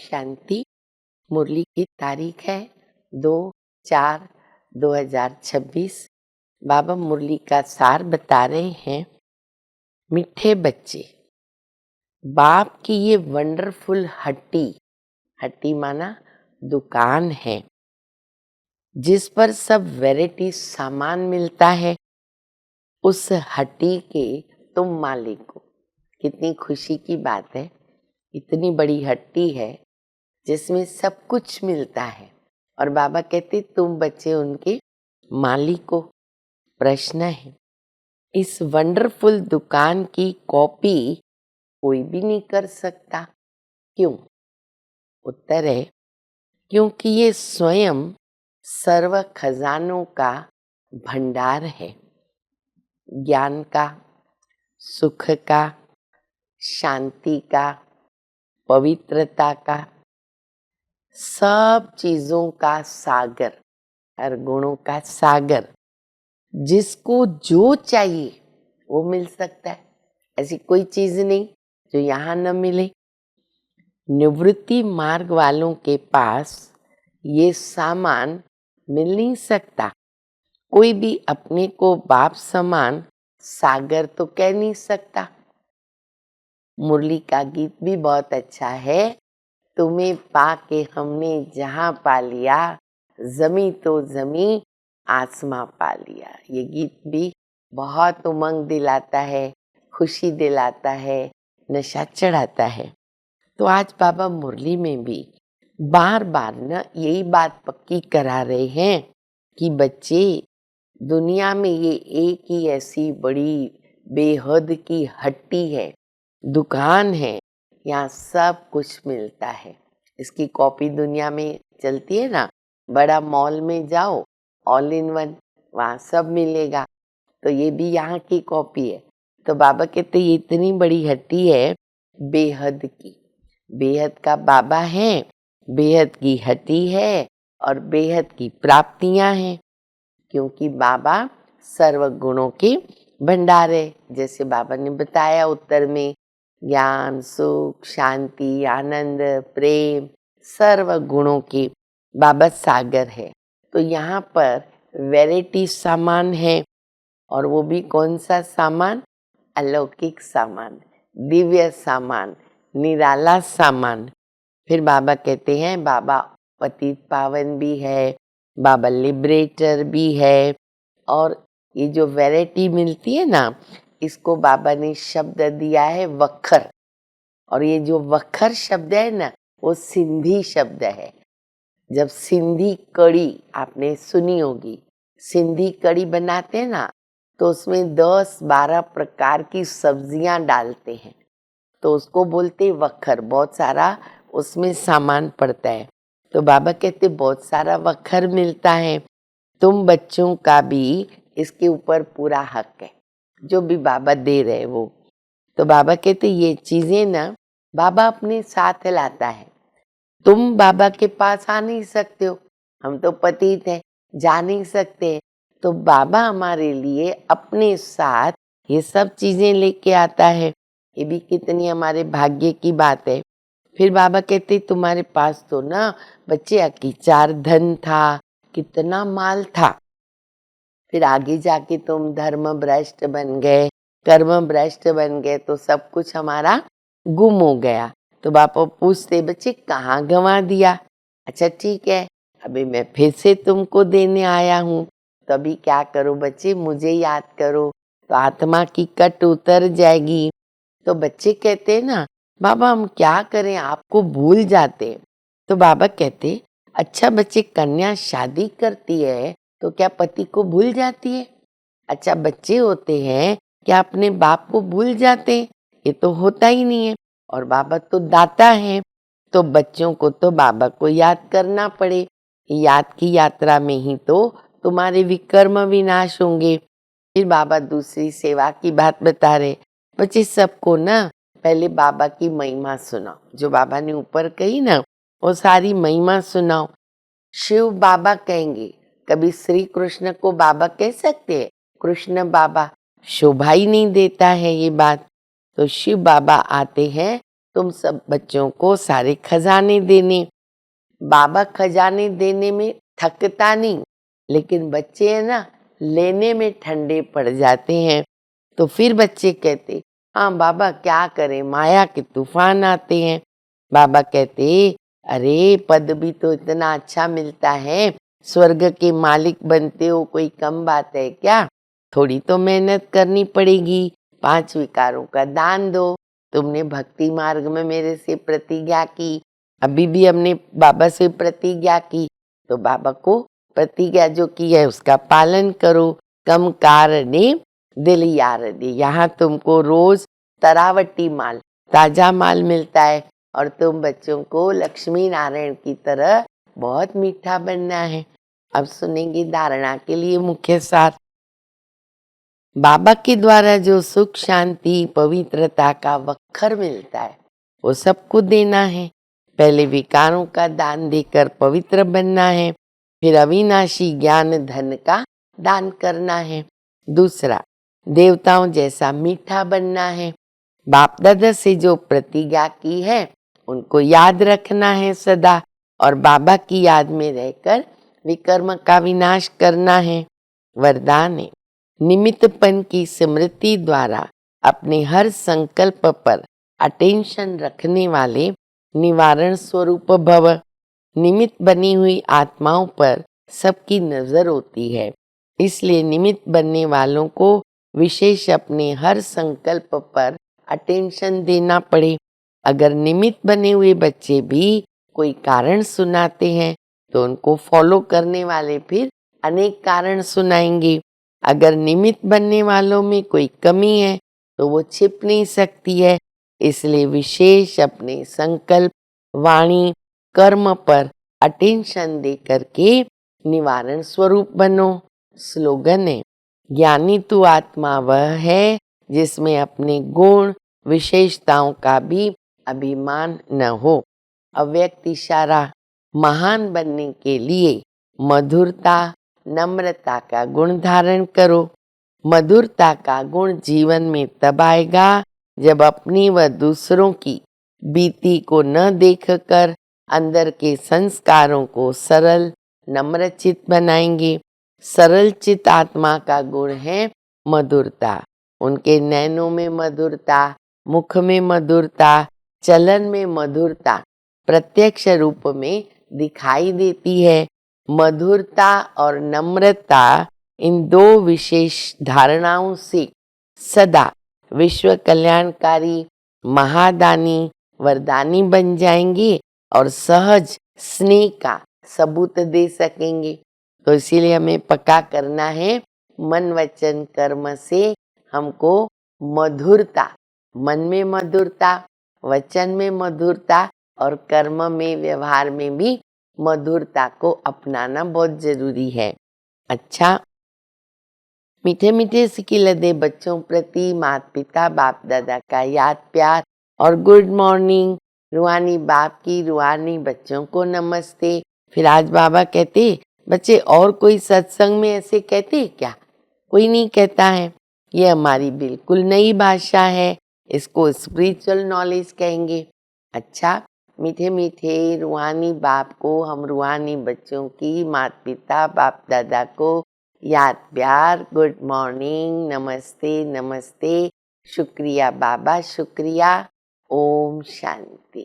शांति। मुरली की तारीख है 2/4/2026। बाबा मुरली का सार बता रहे हैं। मीठे बच्चे, बाप की ये वंडरफुल हट्टी माना दुकान है, जिस पर सब वैरायटी सामान मिलता है। उस हट्टी के तुम मालिक हो। कितनी खुशी की बात है। इतनी बड़ी हट्टी है जिसमें सब कुछ मिलता है और बाबा कहते तुम बच्चे उनके मालिक हो। प्रश्न है, इस वंडरफुल दुकान की कॉपी कोई भी नहीं कर सकता, क्यों? उत्तर है, क्योंकि ये स्वयं सर्व खजानों का भंडार है। ज्ञान का, सुख का, शांति का, पवित्रता का, सब चीजों का सागर, हर गुणों का सागर। जिसको जो चाहिए वो मिल सकता है। ऐसी कोई चीज नहीं जो यहाँ न मिले। निवृत्ति मार्ग वालों के पास ये सामान मिल नहीं सकता। कोई भी अपने को बाप समान सागर तो कह नहीं सकता। मुरली का गीत भी बहुत अच्छा है। तुम्हें पाके हमने जहां पा लिया, जमी तो जमी आसमां पा लिया। ये गीत भी बहुत उमंग दिलाता है, खुशी दिलाता है, नशा चढ़ाता है। तो आज बाबा मुरली में भी बार बार न यही बात पक्की करा रहे हैं कि बच्चे, दुनिया में ये एक ही ऐसी बड़ी बेहद की हट्टी है, दुकान है, यहाँ सब कुछ मिलता है। इसकी कॉपी दुनिया में चलती है ना, बड़ा मॉल में जाओ, ऑल इन वन, वहाँ सब मिलेगा। तो ये भी यहाँ की कॉपी है। तो बाबा कहते ये इतनी बड़ी हट्टी है बेहद की। बेहद का बाबा है, बेहद की हट्टी है और बेहद की प्राप्तियां हैं, क्योंकि बाबा सर्व गुणों के भंडार है। जैसे बाबा ने बताया उत्तर में, ज्ञान, सुख, शांति, आनंद, प्रेम, सर्व गुणों के बाबा सागर है। तो यहाँ पर वैरायटी सामान है, और वो भी कौन सा सामान? अलौकिक सामान, दिव्य सामान, निराला सामान। फिर बाबा कहते हैं बाबा पतित पावन भी है, बाबा लिबरेटर भी है। और ये जो वैरायटी मिलती है ना, इसको बाबा ने शब्द दिया है वखर। और ये जो वखर शब्द है ना, वो सिंधी शब्द है। जब सिंधी कड़ी आपने सुनी होगी, सिंधी कड़ी बनाते हैं ना, तो उसमें 10-12 प्रकार की सब्जियां डालते हैं, तो उसको बोलते वखर। बहुत सारा उसमें सामान पड़ता है। तो बाबा कहते बहुत सारा वखर मिलता है। तुम बच्चों का भी इसके ऊपर पूरा हक है, जो भी बाबा दे रहे वो। तो बाबा कहते ये चीजें ना बाबा अपने साथ लाता है। तुम बाबा के पास आ नहीं सकते हो, हम तो पतित हैं, जा नहीं सकते। तो बाबा हमारे लिए अपने साथ ये सब चीजें लेके आता है। ये भी कितनी हमारे भाग्य की बात है। फिर बाबा कहते तुम्हारे पास तो ना बच्चे अकीचार धन था, कितना माल था। फिर आगे जाके तुम धर्म भ्रष्ट बन गए, कर्म भ्रष्ट बन गए, तो सब कुछ हमारा गुम हो गया। तो बापा पूछते बच्चे कहाँ गंवा दिया? अच्छा ठीक है, अभी मैं फिर से तुमको देने आया हूँ, तो अभी क्या करो बच्चे, मुझे याद करो, तो आत्मा की कट उतर जाएगी। तो बच्चे कहते हैं ना बाबा हम क्या करें, आपको भूल जाते। तो बाबा कहते अच्छा बच्चे, कन्या शादी करती है तो क्या पति को भूल जाती है? अच्छा बच्चे होते हैं क्या अपने बाप को भूल जाते? ये तो होता ही नहीं है। और बाबा तो दाता है, तो बच्चों को तो बाबा को याद करना पड़े। याद की यात्रा में ही तो तुम्हारे विकर्म विनाश होंगे। फिर बाबा दूसरी सेवा की बात बता रहे, बच्चे सबको ना पहले बाबा की महिमा सुनाओ। जो बाबा ने ऊपर कही ना, वो सारी महिमा सुनाओ। शिव बाबा कहेंगे, कभी श्री कृष्ण को बाबा कह सकते हैं? कृष्ण बाबा शोभा ही नहीं देता है ये बात। तो शिव बाबा आते हैं तुम सब बच्चों को सारे खजाने देने। बाबा खजाने देने में थकता नहीं, लेकिन बच्चे है ना, लेने में ठंडे पड़ जाते हैं। तो फिर बच्चे कहते, हाँ बाबा क्या करें, माया के तूफान आते हैं। बाबा कहते, अरे पद भी तो इतना अच्छा मिलता है, स्वर्ग के मालिक बनते हो, कोई कम बात है क्या? थोड़ी तो मेहनत करनी पड़ेगी। 5 विकारों का दान दो। तुमने भक्ति मार्ग में मेरे से प्रतिज्ञा की, अभी भी हमने बाबा से प्रतिज्ञा की, तो बाबा को प्रतिज्ञा जो की है उसका पालन करो। कम कारणे दिल यार दे। यहाँ तुमको रोज तरावटी माल, ताजा माल मिलता है, और तुम बच्चों को लक्ष्मी नारायण की तरह बहुत मीठा बनना है। अब सुनेंगे धारणा के लिए मुख्य सार। बाबा के द्वारा जो सुख, शांति, पवित्रता का वक्खर मिलता है वो सबको देना है। पहले विकारों का दान देकर पवित्र बनना है, फिर अविनाशी ज्ञान धन का दान करना है। दूसरा, देवताओं जैसा मीठा बनना है। बाप दादा से जो प्रतिज्ञा की है उनको याद रखना है सदा, और बाबा की याद में रहकर विकर्म का विनाश करना है। वरदान है, निमित्तपन की स्मृति द्वारा अपने हर संकल्प पर अटेंशन रखने वाले निवारण स्वरूप भव। निमित्त बनी हुई आत्माओं पर सबकी नजर होती है, इसलिए निमित्त बनने वालों को विशेष अपने हर संकल्प पर अटेंशन देना पड़े। अगर निमित्त बने हुए बच्चे भी कोई कारण सुनाते हैं तो उनको फॉलो करने वाले फिर अनेक कारण सुनाएंगे। अगर निमित्त बनने वालों में कोई कमी है तो वो छिप नहीं सकती है, इसलिए विशेष अपने संकल्प, वाणी, कर्म पर अटेंशन दे करके निवारण स्वरूप बनो। स्लोगन है, ज्ञानी तू आत्मा वह है जिसमें अपने गुण, विशेषताओं का भी अभिमान न हो। अव्यक्त इशारा, महान बनने के लिए मधुरता, नम्रता का गुण धारण करो। मधुरता का गुण जीवन में तब आएगा जब अपनी व दूसरों की बीती को न देखकर अंदर के संस्कारों को सरल, नम्रचित बनाएंगे। सरल चित आत्मा का गुण है मधुरता। उनके नैनों में मधुरता, मुख में मधुरता, चलन में मधुरता प्रत्यक्ष रूप में दिखाई देती है। मधुरता और नम्रता, इन दो विशेष धारणाओं से सदा विश्व कल्याणकारी, महादानी, वरदानी बन जाएंगे और सहज स्नेह का सबूत दे सकेंगे। तो इसीलिए हमें पक्का करना है, मन वचन कर्म से हमको मधुरता, मन में मधुरता, वचन में मधुरता और कर्म में, व्यवहार में भी मधुरता को अपनाना बहुत जरूरी है। अच्छा, मीठे मीठे सिक्के लदे बच्चों प्रति माता पिता बाप दादा का याद प्यार और गुड मॉर्निंग। रूहानी बाप की रूहानी बच्चों को नमस्ते। फिर आज बाबा कहते, बच्चे और कोई सत्संग में ऐसे कहते क्या? कोई नहीं कहता है। ये हमारी बिल्कुल नई भाषा है, इसको स्पिरिचुअल नॉलेज कहेंगे। अच्छा, मीठे मीठे रूहानी बाप को, हम रूहानी बच्चों की माता पिता बाप दादा को याद प्यार, गुड मॉर्निंग, नमस्ते नमस्ते, शुक्रिया बाबा शुक्रिया। ओम शांति।